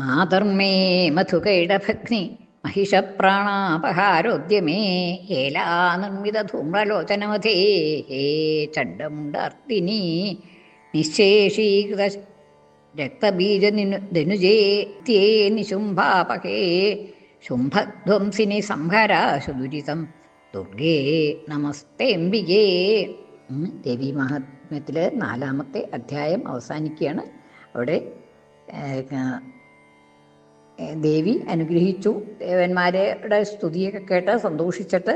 മാതർമേ മധുകൈടഭഗ്നി महिषप्राणापहारोद्यमे हेलानिर्मितधूम्रलोचनमथे हे चण्डमुण्डार्तिनी निःशेषीकृत रक्तबीजधनुजे त्ये निशुम्भापहे ശുംഭധ്വംസിനി സംഹരാശു ദുരിതം ദുർഗേ നമസ്തേംബികേ. ദേവി മഹാത്മ്യത്തിൽ 4-ാമത്തെ അധ്യായം അവസാനിക്കുകയാണ്. അവിടെ ദേവി അനുഗ്രഹിച്ചു. ദേവന്മാരുടെ സ്തുതിയൊക്കെ കേട്ട് സന്തോഷിച്ചിട്ട്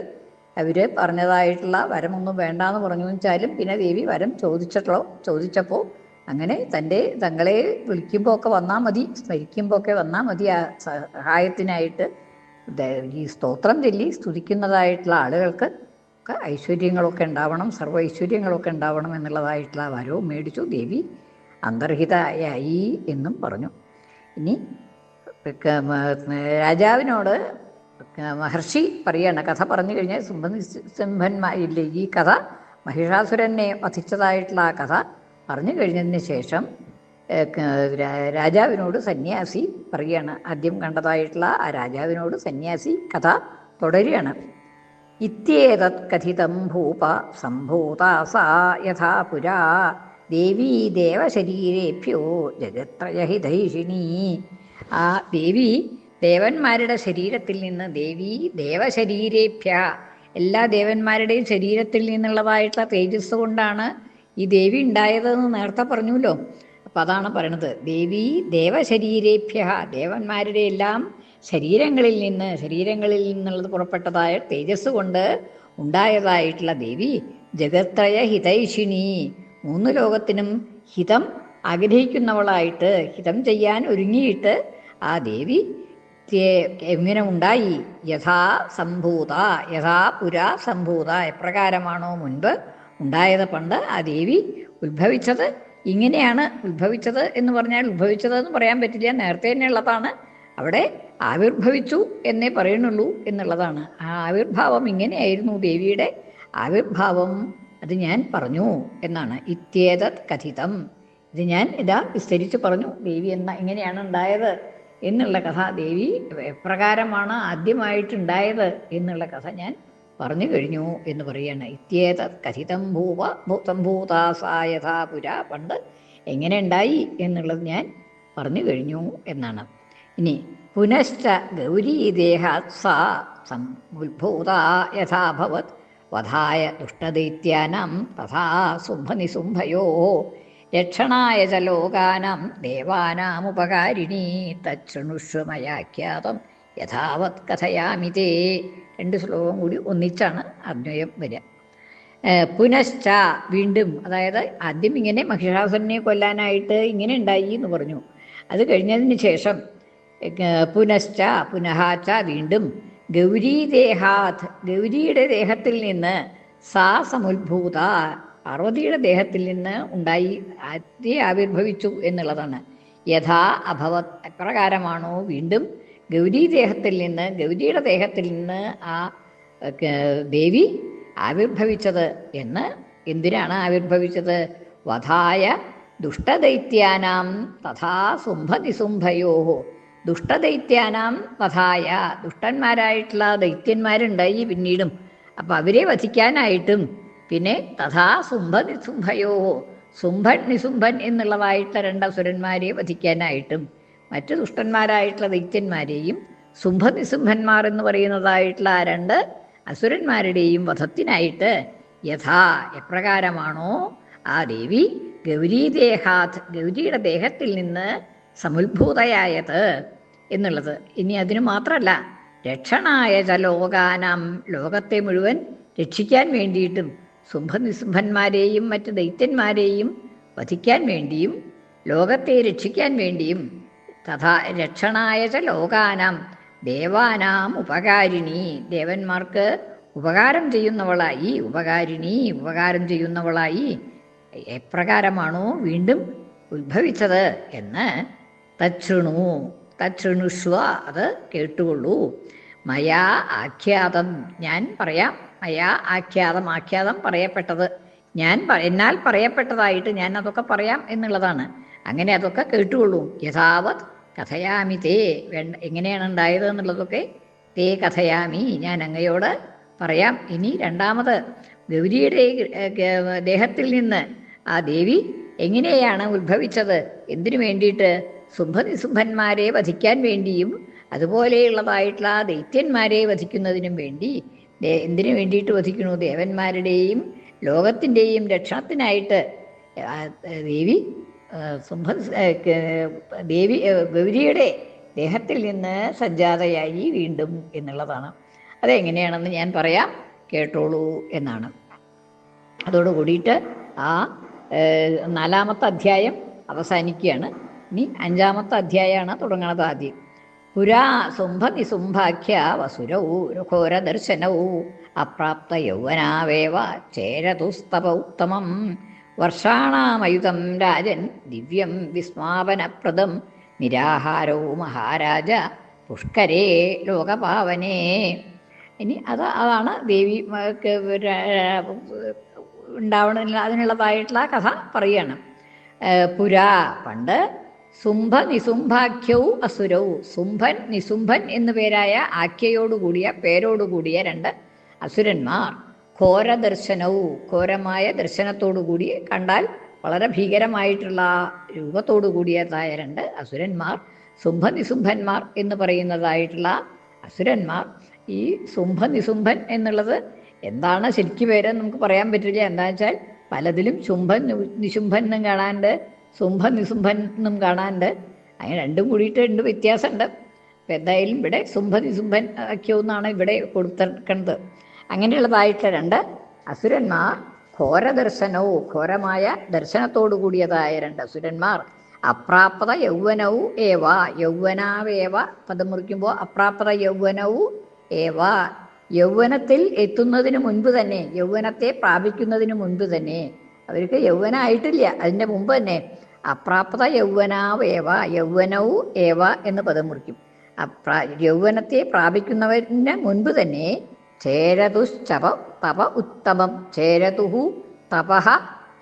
അവർ പറഞ്ഞതായിട്ടുള്ള വരമൊന്നും വേണ്ടാന്ന് പറഞ്ഞു വെച്ചാലും പിന്നെ ദേവി വരം ചോദിച്ചപ്പോൾ അങ്ങനെ തങ്ങളെ വിളിക്കുമ്പോൾ ഒക്കെ വന്നാൽ മതി, സ്മരിക്കുമ്പോൾ ഒക്കെ വന്നാൽ മതി ആ സഹായത്തിനായിട്ട് ഈ സ്തോത്രം ചൊല്ലി സ്തുതിക്കുന്നതായിട്ടുള്ള ആളുകൾക്ക് ഒക്കെ ഐശ്വര്യങ്ങളൊക്കെ ഉണ്ടാവണം, സർവ്വ ഐശ്വര്യങ്ങളൊക്കെ ഉണ്ടാവണം എന്നുള്ളതായിട്ടുള്ള വരവും മേടിച്ചു. ദേവി അന്തർഹിതയായി എന്നും പറഞ്ഞു. ഇനി രാജാവിനോട് മഹർഷി പറയാണ്, കഥ പറഞ്ഞു കഴിഞ്ഞാൽ സിംഹന്മാരില്ലേ, ഈ കഥ മഹിഷാസുരനെ വധിച്ചതായിട്ടുള്ള ആ കഥ പറഞ്ഞു കഴിഞ്ഞതിന് ശേഷം രാജാവിനോട് സന്യാസി പറയുകയാണ്. ആദ്യം കണ്ടതായിട്ടുള്ള ആ രാജാവിനോട് സന്യാസി കഥ തുടരുകയാണ്. ഇത്യേതത് കഥിതം ഭൂപ സംഭൂതാസാ യഥാ പുരാ ദേവീ ദേവശരീരേഭ്യോ ജഗത്രയഹിതൈഷിണീ. ആ ദേവി ദേവന്മാരുടെ ശരീരത്തിൽ നിന്ന്, ദേവി ദേവശരീരേഭ്യ എല്ലാ ദേവന്മാരുടെയും ശരീരത്തിൽ നിന്നുള്ളതായിട്ടുള്ള തേജസ് കൊണ്ടാണ് ഈ ദേവി ഉണ്ടായതെന്ന് നേരത്തെ പറഞ്ഞല്ലോ. അപ്പം അതാണ് പറയണത്. ദേവി ദേവശരീരേഭ്യ ദേവന്മാരുടെ എല്ലാം ശരീരങ്ങളിൽ നിന്നുള്ളത് പുറപ്പെട്ടതായ തേജസ് കൊണ്ട് ഉണ്ടായതായിട്ടുള്ള ദേവി ജഗത്രയ ഹിതൈഷിണി, 3 ലോകത്തിനും ഹിതം ആഗ്രഹിക്കുന്നവളായിട്ട്, ഹിതം ചെയ്യാൻ ഒരുങ്ങിയിട്ട് ആ ദേവി എങ്ങനെ ഉണ്ടായി? യഥാ സംഭൂത, യഥാ പുരാ സംഭൂത, എപ്രകാരമാണോ മുൻപ് ഉണ്ടായത് പണ്ട് ആ ദേവി ഉത്ഭവിച്ചത് ഇങ്ങനെയാണ്. ഉത്ഭവിച്ചത് എന്ന് പറഞ്ഞാൽ ഉത്ഭവിച്ചതെന്ന് പറയാൻ പറ്റില്ല, നേരത്തെ തന്നെ ഉള്ളതാണ്. അവിടെ ആവിർഭവിച്ചു എന്നേ പറയുന്നുള്ളൂ എന്നുള്ളതാണ്. ആ ആവിർഭാവം ഇങ്ങനെയായിരുന്നു, ദേവിയുടെ ആവിർഭാവം അത് ഞാൻ പറഞ്ഞു എന്നാണ്. ഇത്യേതത് കഥിതം, ഇത് ഞാൻ വിസ്തരിച്ച് പറഞ്ഞു. ദേവി ഇങ്ങനെയാണ് ഉണ്ടായത് എന്നുള്ള കഥ, ദേവി എപ്രകാരമാണ് ആദ്യമായിട്ടുണ്ടായത് എന്നുള്ള കഥ ഞാൻ പറഞ്ഞു കഴിഞ്ഞു എന്ന് പറയുകയാണ്. ഇത്യേതത് കഥിതം സംഭൂതാസായഥാ പുരാ, പണ്ട് എങ്ങനെ ഉണ്ടായി എന്നുള്ളത് ഞാൻ പറഞ്ഞു കഴിഞ്ഞു എന്നാണ്. ഇനി പുനശ്ച ഗൗരീദേഹാത് സാ സംഭൂതാ യഥാഭവത് വധായ ദുഷ്ടദൈത്യാനാം തഥാ ശുംഭനിശുംഭയോ രക്ഷണായ ച ലോകാനാം ദേവാനാമുപകാരിണീ തച്ഛൃണുഷ്വ മയാഖ്യാതം യഥാവത് കഥയാമി തേ. 2 ശ്ലോകം കൂടി ഒന്നിച്ചാണ് അന്വയം വരിക. പുനശ്ച, വീണ്ടും, അതായത് ആദ്യം ഇങ്ങനെ മഹിഷാസുരനെ കൊല്ലാനായിട്ട് ഇങ്ങനെ ഉണ്ടായി എന്ന് പറഞ്ഞു. അത് കഴിഞ്ഞതിന് ശേഷം പുനശ്ച പുനഃച, വീണ്ടും, ഗൗരീദേഹാത്, ഗൗരിയുടെ ദേഹത്തിൽ നിന്ന്, സാ സമുദ്ഭൂത, പാർവതിയുടെ ദേഹത്തിൽ നിന്ന് ഉണ്ടായി, ആദ്യം ആവിർഭവിച്ചു എന്നുള്ളതാണ്. യഥാ അഭവത്, എപ്രകാരമാണോ വീണ്ടും ഗൗരിയുടെ ദേഹത്തിൽ നിന്ന് ആ ദേവി ആവിർഭവിച്ചത് എന്ന്. എന്തിനാണ് ആവിർഭവിച്ചത്? വധായ ദുഷ്ടദൈത്യാനാം തഥാ ശുംഭനിശുംഭയോ, ദുഷ്ടദൈത്യാനാം വധായ, ദുഷ്ടന്മാരായിട്ടുള്ള ദൈത്യന്മാരുണ്ടായി പിന്നീടും, അപ്പം അവരെ വധിക്കാനായിട്ടും, പിന്നെ തഥാ ശുംഭനിശുംഭയോ, ശുംഭൻ നിശുംഭൻ എന്നുള്ളതായിട്ടുള്ള 2 അസുരന്മാരെ വധിക്കാനായിട്ടും, മറ്റു ദുഷ്ടന്മാരായിട്ടുള്ള ദൈത്യന്മാരെയും ശുംഭനിശുംഭന്മാർ എന്ന് പറയുന്നതായിട്ടുള്ള ആ 2 അസുരന്മാരുടെയും വധത്തിനായിട്ട്, യഥാ, എപ്രകാരമാണോ ആ ദേവി ഗൗരീദേഹാത്, ഗൗരിയുടെ ദേഹത്തിൽ നിന്ന് സമുദ്ഭൂതയായത് എന്നുള്ളത്. ഇനി അതിനു മാത്രമല്ല, രക്ഷണായ ച ലോകാനാം, ലോകത്തെ മുഴുവൻ രക്ഷിക്കാൻ വേണ്ടിയിട്ടും, ശുംഭനിശുംഭന്മാരെയും മറ്റ് ദൈത്യന്മാരെയും വധിക്കാൻ വേണ്ടിയും, ലോകത്തെ രക്ഷിക്കാൻ വേണ്ടിയും, തഥാ രക്ഷണായ ച ലോകാനാം ദേവാനാം ഉപകാരിണി, ദേവന്മാർക്ക് ഉപകാരം ചെയ്യുന്നവളായി, ഉപകാരം ചെയ്യുന്നവളായി എപ്രകാരമാണോ വീണ്ടും ഉത്ഭവിച്ചത് എന്ന് തച്ഛൃണുഷ്വ, അത് കേട്ടുകൊള്ളൂ. മയാ ആഖ്യാതം, ഞാൻ പറയാം. മയാ ആഖ്യാതം പറയപ്പെട്ടത്, എന്നാൽ പറയപ്പെട്ടതായിട്ട് ഞാൻ അതൊക്കെ പറയാം എന്നുള്ളതാണ്. അങ്ങനെ അതൊക്കെ കേട്ടുകൊള്ളൂ. യഥാവത് കഥയാമി തേ, എങ്ങനെയാണ് ഉണ്ടായത് എന്നുള്ളതൊക്കെ തേ കഥയാമി, ഞാൻ അങ്ങയോട് പറയാം. ഇനി രണ്ടാമത് ഗൗരിയുടെ ദേഹത്തിൽ നിന്ന് ആ ദേവി എങ്ങനെയാണ് ഉത്ഭവിച്ചത്, എന്തിനു വേണ്ടിയിട്ട്? ശുംഭനിശുംഭന്മാരെ വധിക്കാൻ വേണ്ടിയും അതുപോലെയുള്ളതായിട്ടുള്ള ദൈത്യന്മാരെ വധിക്കുന്നതിനും വേണ്ടി. എന്തിനു വേണ്ടിയിട്ട് വധിക്കണു? ദേവന്മാരുടെയും ലോകത്തിൻ്റെയും രക്ഷണത്തിനായിട്ട് ദേവി ദേവി ഗൗരിയുടെ ദേഹത്തിൽ നിന്ന് സഞ്ജാതയായി വീണ്ടും എന്നുള്ളതാണ്. അതെങ്ങനെയാണെന്ന് ഞാൻ പറയാം, കേട്ടോളൂ എന്നാണ്. അതോടുകൂടിയിട്ട് ആ 4-ാമത്തെ അധ്യായം അവസാനിക്കുകയാണ്. ഇനി 5-ാമത്തെ അധ്യായമാണ് തുടങ്ങുന്നത്. ആദ്യം പുരാ ശുംഭനിശുംഭാഖ്യ വസുരൗ ഘോരദർശനൗ അപ്രാപ്ത യൗവനാവേവ ചേരതുസ്തപ ഉത്തമം വർഷാണാമയുധം രാജൻ ദിവ്യം വിസ്മാപനപ്രദം നിരാഹാരോ മഹാരാജ പുഷ്കരേ ലോകപാവനേ. ഇനി അതാണ് ദേവി ഉണ്ടാവണ അതിനുള്ളതായിട്ടുള്ള കഥ പറയുകയാണ്. പുരാ, പണ്ട്, ശുംഭനിശുംഭാഖ്യൗ അസുരൗ, ശുംഭൻ നിശുംഭൻ എന്നു പേരായ ആഖ്യയോടുകൂടിയ പേരോടുകൂടിയ 2 അസുരന്മാർ, ഘോരദർശനവും, ഘോരമായ ദർശനത്തോടുകൂടി, കണ്ടാൽ വളരെ ഭീകരമായിട്ടുള്ള രൂപത്തോടു കൂടിയതായ 2 അസുരന്മാർ, ശുംഭനിശുംഭന്മാർ എന്ന് പറയുന്നതായിട്ടുള്ള അസുരന്മാർ. ഈ ശുംഭനിശുംഭൻ എന്നുള്ളത് എന്താണ് ശരിക്കും പേര് നമുക്ക് പറയാൻ പറ്റില്ല. എന്താ വെച്ചാൽ പലതിലും ശുംഭൻ നിശുംഭൻ എന്നും കാണാനുണ്ട്, ശുംഭനിശുംഭൻ എന്നും കാണാനുണ്ട്. അങ്ങനെ രണ്ടും കൂടിയിട്ട് 2 വ്യത്യാസമുണ്ട്. അപ്പം എന്തായാലും ഇവിടെ ശുംഭനിശുംഭൻ ആക്കിയെന്നാണ് ഇവിടെ കൊടുത്തിരിക്കുന്നത്. അങ്ങനെയുള്ളതായിട്ടുള്ള 2 അസുരന്മാർ, ഘോരദർശനവും, ഘോരമായ ദർശനത്തോടു കൂടിയതായ 2 അസുരന്മാർ, അപ്രാപ്ത യൗവനവും ഏവ, യൗവനാവേവ പദം മുറിക്കുമ്പോൾ അപ്രാപ്ത യൗവനവും ഏവ, യൗവനത്തിൽ എത്തുന്നതിന് മുൻപ് തന്നെ, യൗവനത്തെ പ്രാപിക്കുന്നതിന് മുൻപ് തന്നെ, അവർക്ക് യൗവനായിട്ടില്ല, അതിൻ്റെ മുമ്പ് തന്നെ അപ്രാപ്ത യൗവനാവേവ, യൗവനവും ഏവ എന്ന് പദം മുറിക്കും. യൗവനത്തെ പ്രാപിക്കുന്നവരിന് മുൻപ് തന്നെ ചേരതുശ്ചപ തപ ഉത്തമം, ചേരതുഹു തപഹ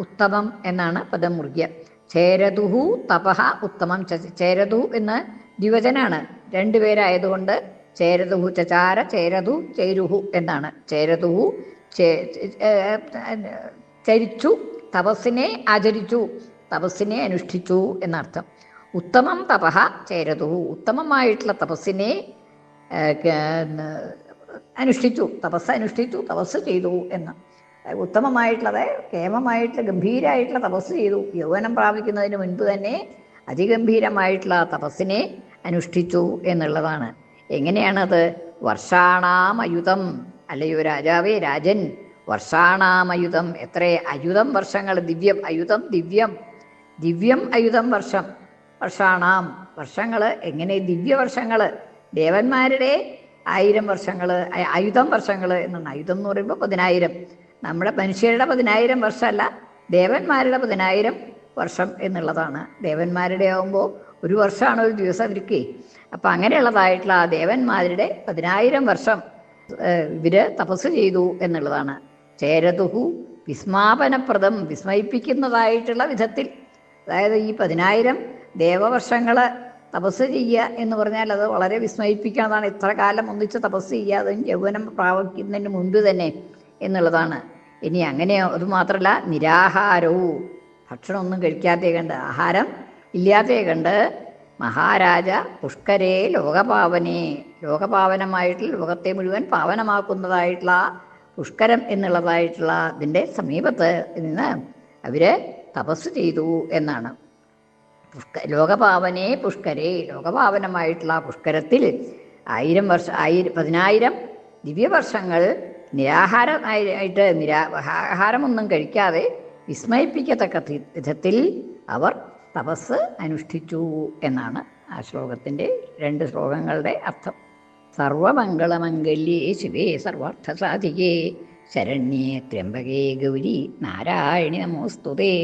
ഉത്തമം എന്നാണ് പദം മുറിക്കുക. ചേരതുഹു തപഹ ഉത്തമം. ചേരതു എന്ന് ദ്വിവചനാണ്, 2 പേരായതുകൊണ്ട് ചേരതുഹു ചചാര ചേരതു ചേരുഹു എന്നാണ്. ചേരതുഹു ചരിച്ചു, തപസ്സിനെ ആചരിച്ചു, തപസ്സിനെ അനുഷ്ഠിച്ചു എന്നർത്ഥം. ഉത്തമം തപഹ ചേരതുഹു, ഉത്തമമായിട്ടുള്ള തപസ്സിനെ അനുഷ്ഠിച്ചു, തപസ് അനുഷ്ഠിച്ചു, തപസ് ചെയ്തു എന്ന്. ഉത്തമമായിട്ടുള്ളത്, കേമമായിട്ടുള്ള ഗംഭീരമായിട്ടുള്ള തപസ് ചെയ്തു. യൗവനം പ്രാപിക്കുന്നതിന് മുൻപ് തന്നെ അതിഗംഭീരമായിട്ടുള്ള തപസ്സിനെ അനുഷ്ഠിച്ചു എന്നുള്ളതാണ്. എങ്ങനെയാണത്? വർഷാണാമയുധം, അല്ലയോ രാജാവേ, രാജൻ, വർഷാണാമയുധം, എത്ര അയുധം വർഷങ്ങൾ, ദിവ്യം അയുധം, ദിവ്യം ദിവ്യം അയുധം വർഷം, വർഷാണാം വർഷങ്ങൾ. എങ്ങനെ ദിവ്യവർഷങ്ങൾ? ദേവന്മാരുടെ 1000 വർഷങ്ങൾ, അയുധം വർഷങ്ങൾ എന്നാണ്. ആയുധം എന്ന് പറയുമ്പോൾ 10,000, നമ്മുടെ മനുഷ്യരുടെ 10,000 വർഷമല്ല, ദേവന്മാരുടെ 10,000 വർഷം എന്നുള്ളതാണ്. ദേവന്മാരുടെ ആകുമ്പോൾ 1 വർഷമാണ് ഒരു ദിവസം അവർക്ക്. അപ്പം അങ്ങനെയുള്ളതായിട്ടുള്ള ആ ദേവന്മാരുടെ 10,000 വർഷം ഇവർ തപസ് ചെയ്തു എന്നുള്ളതാണ്. ചേരതുഹു വിസ്മാപനപ്രദം, വിസ്മയിപ്പിക്കുന്നതായിട്ടുള്ള വിധത്തിൽ. അതായത് ഈ 10,000 ദേവവർഷങ്ങൾ തപസ് ചെയ്യുക എന്ന് പറഞ്ഞാൽ അത് വളരെ വിസ്മയിപ്പിക്കുന്നതാണ്. ഇത്ര കാലം ഒന്നിച്ച് തപസ് ചെയ്യുക, അതും യൗവനം പ്രാപിക്കുന്നതിന് മുൻപ് തന്നെ എന്നുള്ളതാണ്. ഇനി അങ്ങനെ അതുമാത്രമല്ല, നിരാഹാരവും, ഭക്ഷണമൊന്നും കഴിക്കാത്തേ കണ്ട്, ആഹാരം ഇല്ലാത്തേ കണ്ട്, മഹാരാജ പുഷ്കരേ ലോകപാവനേ, ലോകപാവനമായിട്ടുള്ള, ലോകത്തെ മുഴുവൻ പാവനമാക്കുന്നതായിട്ടുള്ള പുഷ്കരം എന്നുള്ളതായിട്ടുള്ള അതിൻ്റെ സമീപത്ത് നിന്ന് അവർ തപസ് ചെയ്തു എന്നാണ്. ലോകപാവനേ പുഷ്കരേ, ലോകപാവനമായിട്ടുള്ള പുഷ്കരത്തിൽ 10,000 ദിവ്യവർഷങ്ങൾ നിരാഹാരമായിട്ട്, ആഹാരമൊന്നും കഴിക്കാതെ വിസ്മയിപ്പിക്കത്തക്ക വിധത്തിൽ അവർ തപസ് അനുഷ്ഠിച്ചു എന്നാണ് ആ ശ്ലോകത്തിൻ്റെ 2 ശ്ലോകങ്ങളുടെ അർത്ഥം. സർവമംഗളമംഗല്യേ ശിവേ സർവാർത്ഥസാധികേ ശരണ്യേ ത്രയംബകേ ഗൗരി നാരായണി നമോസ്തുതേ.